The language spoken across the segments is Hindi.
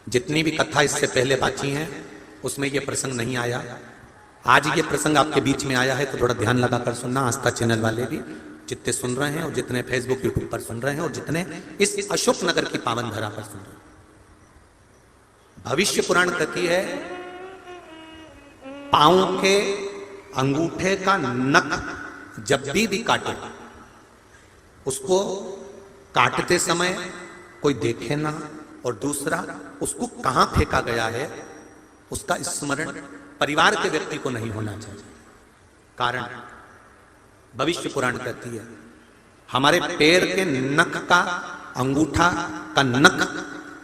जितनी भी कथा इससे पहले बाकी हैं उसमें ये प्रसंग नहीं आया। आज ये प्रसंग आपके बीच में आया है तो थोड़ा ध्यान लगाकर सुनना। आस्था चैनल वाले भी जितने सुन रहे हैं और जितने फेसबुक यूट्यूब पर सुन रहे हैं और जितने इस अशोक नगर की पावन धरा पर सुन रहे हैं। भविष्य पुराण कहती है पांव के अंगूठे का नख जब भी काटे उसको काटते समय कोई देखे ना, और दूसरा उसको कहां फेंका गया है उसका स्मरण परिवार के व्यक्ति को नहीं होना चाहिए। कारण भविष्य पुराण कहती है हमारे पैर के नख का अंगूठा का नख,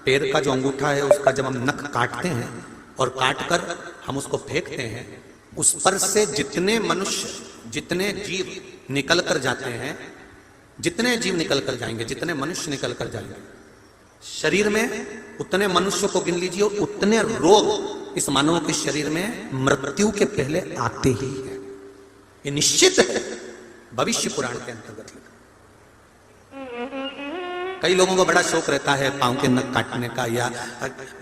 पैर का जो अंगूठा है उसका जब हम नख काटते हैं और काटकर हम उसको फेंकते हैं, उस पर से जितने मनुष्य जितने जीव निकल कर जाते हैं, जितने जीव निकल कर जाएंगे, जितने मनुष्य निकल कर जाएंगे शरीर में, उतने मनुष्य को गिन लीजिए, उतने रोग इस मानव के शरीर में मृत्यु के पहले आते ही है। ये निश्चित है, भविष्य पुराण के अंतर्गत लिखा। कई लोगों को बड़ा शौक रहता है पांव के नख काटने का, या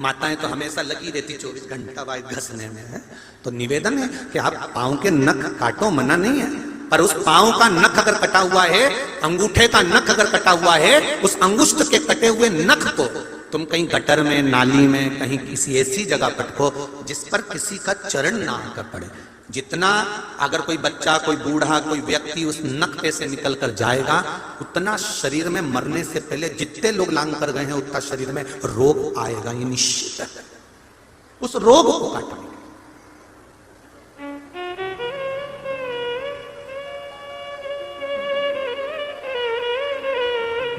माताएं तो हमेशा लगी रहती 24 घंटा बाद घसने में है। तो निवेदन है कि आप पांव के नख काटो, मना नहीं है, पर उस पांव का नख अगर कटा हुआ है, अंगूठे का नख अगर कटा हुआ है, उस अंगुष्ठ के कटे हुए नख को तुम कहीं गटर में, नाली में, कहीं किसी ऐसी जगह पटको जिस पर किसी का चरण ना आकर पड़े। जितना अगर कोई बच्चा, कोई बूढ़ा, कोई व्यक्ति उस नख पे से निकल कर जाएगा, उतना शरीर में मरने से पहले जितने लोग लांग कर गए हैं उतना शरीर में रोग आएगा, ये निश्चित है। उस रोग को काटने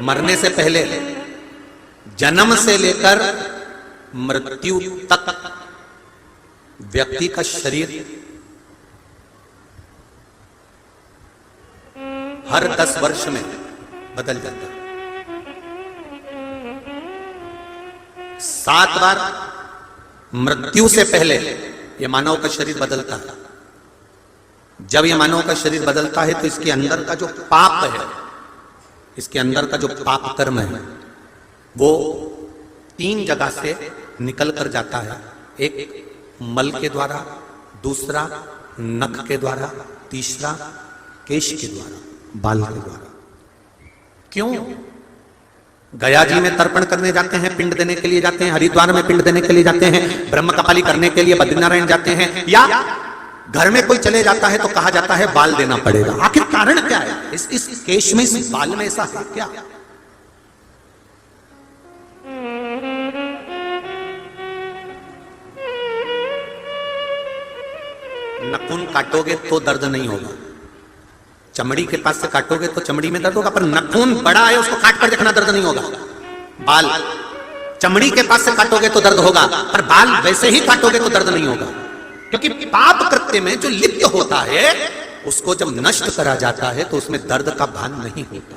मरने से पहले जन्म से लेकर मृत्यु तक व्यक्ति का शरीर हर 10 वर्ष में बदल जाता है। 7 बार मृत्यु से पहले यह मानव का शरीर बदलता है। जब यह मानव का शरीर बदलता है तो इसके अंदर का जो पाप है, इसके अंदर का जो पाप कर्म है वो 3 जगह से निकल कर जाता है। एक मल के द्वारा, दूसरा नख के द्वारा, तीसरा केश के द्वारा, बाल के द्वारा। क्यों? गया जी में तर्पण करने जाते हैं, पिंड देने के लिए जाते हैं, हरिद्वार में पिंड देने के लिए जाते हैं, ब्रह्म कपाली करने के लिए बद्रीनारायण जाते हैं, या घर में कोई चले जाता है तो कहा जाता है बाल देना पड़ेगा। आखिर कारण क्या है? इस केश में, इस बाल में ऐसा है क्या? नाखून काटोगे तो दर्द नहीं होगा, चमड़ी के पास से काटोगे तो चमड़ी में दर्द होगा, पर नाखून बड़ा है उसको काट कर देखना दर्द नहीं होगा। बाल चमड़ी के पास से काटोगे तो दर्द होगा, पर बाल वैसे ही काटोगे तो दर्द नहीं होगा, क्योंकि पाप कृत्य में जो लिप्त होता है उसको जब नष्ट करा जाता है तो उसमें दर्द का भान नहीं होता।